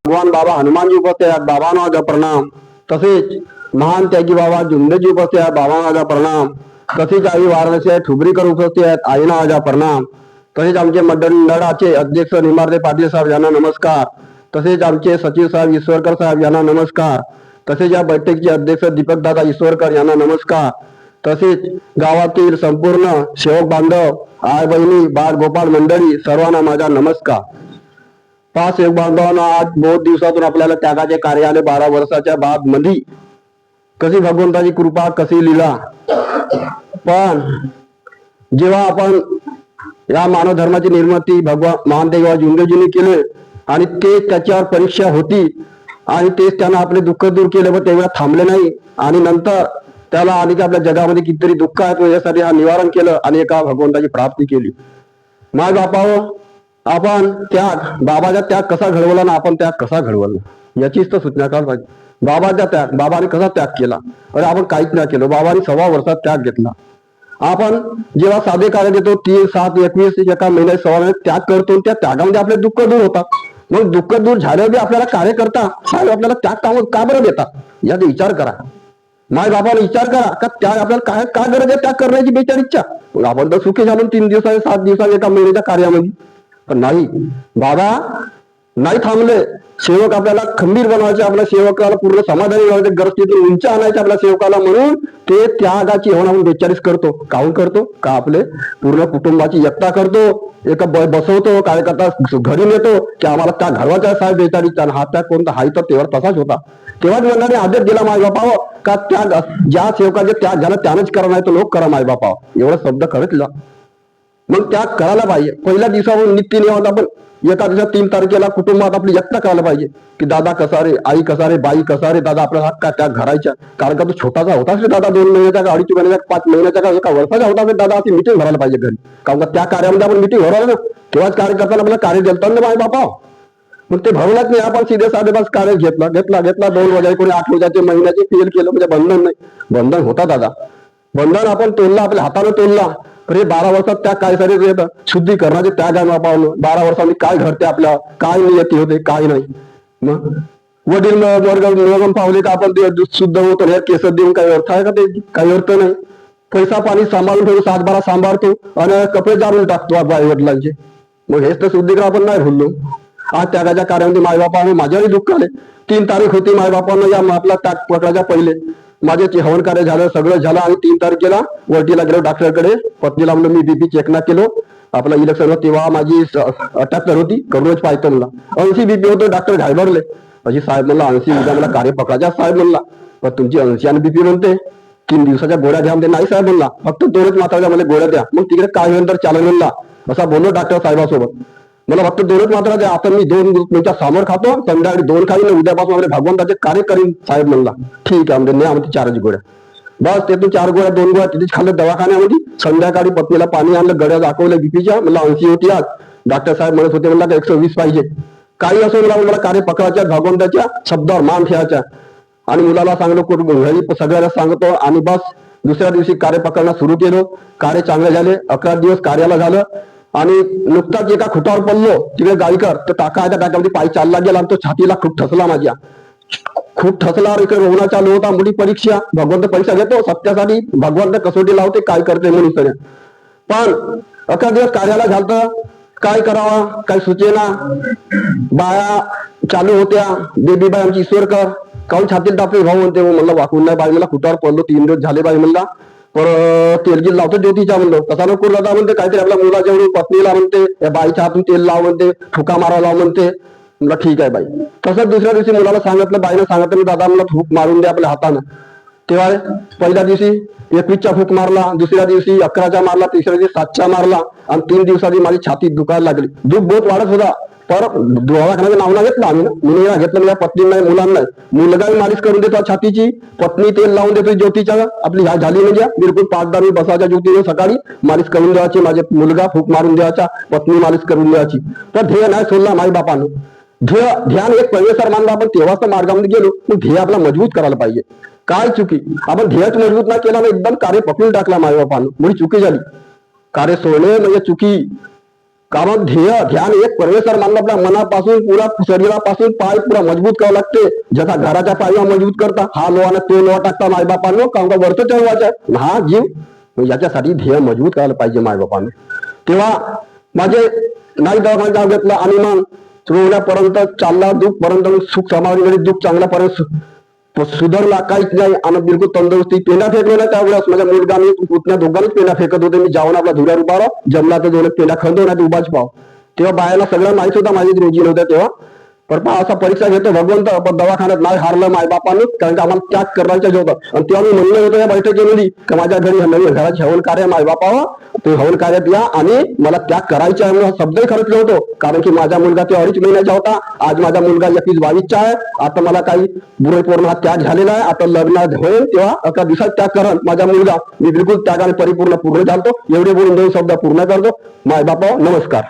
भगवान बाबा हनुमानजी उपस्थित आहेत, बाबांना माझा प्रणाम. तसेच महान त्यागी बाबा जुंदेजी उपस्थित आहेत, बाबांना माझा प्रणाम. तसेच आई वाराणसी आहे ठुबरीकर उपस्थित आहेत, आईना माझा प्रणाम. तसेच आमचे मंडळाचे अध्यक्ष निमार्दे पाटील साहेब यांना नमस्कार. तसेच आमचे सचिव साहेब ईश्वरकर साहेब यांना नमस्कार. तसेच या बैठकीचे अध्यक्ष दीपक दादा ईश्वरकर यांना नमस्कार. तसेच गावातील संपूर्ण सेवक बांधव, आय बहिणी, बाळ गोपाळ मंडळी सर्वांना माझा नमस्कार. पाच सेवक बांधवांना आज बहुत दिवसातून आपल्याला त्यागाचे कार्य आले. 12 वर्षाच्या बाद मध्ये कशी भगवंताची कृपा, कशी लीला. पण जेव्हा आपण या मानव धर्माची निर्मिती भगवान महान देवा जुंदेजींनी केले आणि ते त्याच्यावर परीक्षा होती आणि तेच त्यांना आपले दुःख दूर केले, पण तेव्हा थांबले नाही आणि नंतर त्याला आणि आपल्या जगामध्ये कितीतरी दुःख आहेत यासाठी हा निवारण केलं आणि एका भगवंताची प्राप्ती केली. माय बापाओ, आपण त्याग, बाबाचा त्याग कसा घडवला ना आपण त्याग कसा घडवला याचीच तर सूचना करायला पाहिजे. बाबाचा त्याग, बाबाने कसा त्याग केला? अरे आपण काहीच नाही केलं. बाबाने 6 वर्षात त्याग घेतला. आपण जेव्हा साधे कार्य देतो 3, 7, 21 एका महिन्यात 6 महिन्यात त्याग करतो, त्या त्यागामध्ये आपले दुःख दूर होतात. मग दुःख दूर झाल्यावर बी आपल्याला कार्य करता साहेब आपल्याला त्याग काम का बरं देतात याचा विचार करा. माय बाबाला विचार करा का त्याग आपल्याला काय काय गरज आहे त्याग करण्याची बेचार इच्छा. मग आपण तर सुखी झालो 3 दिवसाचे 7 दिवसाचे एका महिन्याच्या कार्यामध्ये. पण नाही, बाबा नाही थांबले. सेवक आपल्याला खंबीर बनवायचे, आपल्या सेवकाला पूर्ण समाधानी बनवायचे, गरजेतून उंच आणायचे आपल्या सेवकाला, म्हणून ते त्यागाची होऊन आपण बेचाळीस करतो. काहून करतो? का आपले पूर्ण कुटुंबाची एकता करतो, एका बसवतो, काय करता घरी नेतो की आम्हाला त्या घडवाचा साहेब बेचाळीसचा. हा त्याग कोणता हाय तर तेव्हा तसाच होता. तेव्हाच मंडळाने आदेश दिला माय बापाव का त्याग ज्या सेवकाचे त्याग झाला त्यानंच करा, नाही तो लोक करा माय बापाव. एवढा शब्द खरंच मग त्याग करायला पाहिजे. पहिल्या दिवसावर नित्य नियमात आपण एका दिवसात 3 तारखेला कुटुंबात आपली एकता करायला पाहिजे की दादा कसा रे, आई कसा रे, बाई कसा रे, दादा आपल्याला का त्याग घरायच्या. कारण का तो छोटासा होताच रे दादा, 2 महिन्याचा का 2.5 महिन्याचा 5 महिन्याचा का 1 वर्षाचा होता दादा, अशी मिटिंग भरायला पाहिजे घरी. कारण का त्या कार्यामध्ये आपण मिटिंग भरायला ना तेव्हाच कार्य करताना आपल्याला कार्य देतात ना माय बापा. मग ते भरवलाच नाही. आपण सीधे साधे बस कार्य घेतला 2 वाजाय कोणी 8 वाजायचे महिन्याचे फेल केलं म्हणजे बंधन नाही. बंधन होता दादा, बंधन आपण तोडला, आपल्या हाताने तोडला. अरे 12 वर्षात त्या काय सारे शुद्धीकरणाचे त्याग आहे पावलं. 12 वर्षांनी काय घडते आपल्या, काय नियती होते, काय नाही. मग वडील वर्ग पावले का आपण ते शुद्ध होतो, हे केस देऊन काही अर्थ आहे का? ते काही अर्थ नाही. पैसा पाणी सांभाळून ठेवतो, 7-12 सांभाळतो आणि कपडे जाळून टाकतो आई वडिलांचे. मग हेच तर शुद्धीकरण आपण नाही भुललो. आज त्यागाच्या कार्यामध्ये मायबापाने माझ्याही दुःख आले. 3 तारीख होती, मायबापानं या आपला त्याग पकडायच्या पहिले माझे हवन कार्य झालं, सगळं झालं आणि 3 तारखेला वरतीला गेलो डॉक्टरकडे. पत्नीला म्हणलं मी बीपी चेक ना केलो, आपला इलेक्शन तेव्हा माझी 78 होती, करोज पाहतो म्हणला. 80 बीपी होतो. डॉक्टर घाबरले. अशी साहेब म्हणला 80 उद्या मला कार्य पकडायच्या साहेब म्हणला. पण तुमची 80 आणि बीपी म्हणते 3 दिवसाच्या गोळ्या द्या म्हणते. नाही साहेब म्हणला, फक्त 2च मात्राच्या मला गोळ्या द्या. मग तिकडे काय होईल तर चालेल म्हणला. असा बोललो डॉक्टर साहेबासोबत. मला फक्त 2च मात्रा द्या. आता मी 2 मिनिटात समोर खातो, संध्याकाळी 2 खाईन, उद्यापासून आपले भगवंताचे कार्य करीन साहेब म्हणला. ठीक आहे म्हणजे आमची 4च गोळ्या. बस तिथून 4 गोळ्या 2 गोळ्या तिथेच खाल्लं दवाखान्यामध्ये. संध्याकाळी पत्नीला पाणी आणलं, गड्या दाखवल्या बीपीच्या. मला 80 होती आज. डॉक्टर साहेब म्हणत होते म्हणला 120 पाहिजे. काही असो मला कार्य पकडायच्या, भगवंताच्या शब्दावर मान ठेवायच्या. आणि मुलाला सांगलो, घरी सगळ्याला सांगतो आणि बस दुसऱ्या दिवशी कार्य पकडणं सुरू केलं. कार्य चांगले झाले. 11 दिवस कार्याला झालं आणि नुकताच एका खुटावर पडलो तिकडे गायकर, तर टाकायच्या टाकामध्ये पाय चालला गेला आणि तो छातीला खूप ठसला. माझ्या खूप ठसला. इकडे रोवणं चालू होता, मोठी परीक्षा. भगवंत परीक्षा घेतो सत्यासाठी, भगवंत कसोटी लावते काय करते म्हणून सगळ्या. पण 11 दिवस कार्याला झालं, काय करावा काय सुचेना. बाया चालू होत्या. बेबी बाई आमची ईश्वरकर काऊन छातीला टाकते भाऊ म्हणते. म्हणलं वाकून नाही बाई, मला खुटावर पडलो 3 दिवस झाले बाई म्हणला. पर तेलगीत लावतो ज्योतीच्या म्हणलो. तसा नको लावता म्हणते, काहीतरी आपल्या मुलाच्या एवढी पत्नीला म्हणते, या बाईच्या हातून तेल लाव म्हणते, ठुका मारा लाव म्हणते. म्हणलं ठीक आहे बाई. तसंच दुसऱ्या दिवशी मुलाला सांगितलं, बाईनं सांगितलं मी दादा मला फूक मारून द्या आपल्या हातानं. तेव्हा पहिल्या दिवशी 21चा फूक मारला, दुसऱ्या दिवशी 11चा मारला, तिसऱ्या दिवशी 7चा मारला आणि 3 दिवसांनी माझी छाती दुखायला लागली. दुःख बहुत वाढत होता. पर दवाखान्याचं नाव नाही घेतलं आम्ही ना, मी घेतलं माझ्या पत्नी नाही, मुलांना नाही. मुलगाही मालिश करून देतो छातीची, पत्नी तेल लावून देतो ज्योतीच्या. आपली ह्या झाली म्हणजे बिलकुल 5 मी बसायच्या ज्योतीने सकाळी मालिश करून द्यायची. माझे मुलगा फूक मारून द्यायचा, पत्नी मालिश करून द्यायची. तर ध्येय नाही सोडला माई बापानं. ध्यान एक परमेश्वर मानला आपण, तेव्हाच तर मार्गामध्ये गेलो. मग ध्येय आपला मजबूत करायला पाहिजे. काय चुकी आपण ध्येयच मजबूत नाही केला, एकदम कार्य पकडून टाकला माई बापानं, मुळी चुकी झाली. कार्य सोडणे म्हणजे चुकी. कारण ध्यान एक परमेश्वर मानलं आपल्या मनापासून पुरा शरीरापासून पाय पुरा मजबूत करावं लागते. जसा घराच्या पायवा मजबूत करता हा लोहाने तो लोहा टाकता मायबापांनो काम का वरच ठेवायचं हा जीव याच्यासाठी ध्येय मजबूत करायला पाहिजे मायबापाने. तेव्हा माझे नाही दवाखान्यात जाऊ घेतलं आणि मग सुरवण्यापर्यंत चालला दुःख पर्यंत सुख समाधान दुःख चांगल्यापर्यंत सुधारला काहीच नाही आणि बिलकुल तंदुरुस्ती पेंडा फेकलेला त्यावेळेस माझ्या मुलगा मी पुतण्या दोघांनीच पेंडा फेकत होते. मी जाऊन आपला धुऱ्यावर उभा राहो जमला तर दोन पेंडा खंदो नाही उभाच पाव. तेव्हा बायाला सगळं माहित होता माझी रोजी नव्हत्या तेव्हा पण पहा असा परीक्षा घेतो भगवंत पण दवाखान्यात नाही हारलं मायबापांनी कारण की आम्हाला त्याग करायचं होतं. आणि तेव्हा मी म्हणलं होतं या बैठकीमध्ये की माझ्या घरी नवीन घराचे हवन कार्य मायबापावा ते हवन कार्यात या आणि मला त्याग करायचा आहे म्हणून शब्दही खर्चलो होतो. कारण की माझा मुलगा ते 2.5 महिन्याचा होता. आज माझा मुलगा 21-22चा आहे. आता मला काही पूर्ण त्याग झालेला आहे. आता लग्न होईल तेव्हा एका दिवसात त्याग करण माझा मुलगा मी बिलकुल त्यागाने पूर्ण झालतो. एवढे बोलून 2 शब्द पूर्ण करतो. मायबापा नमस्कार.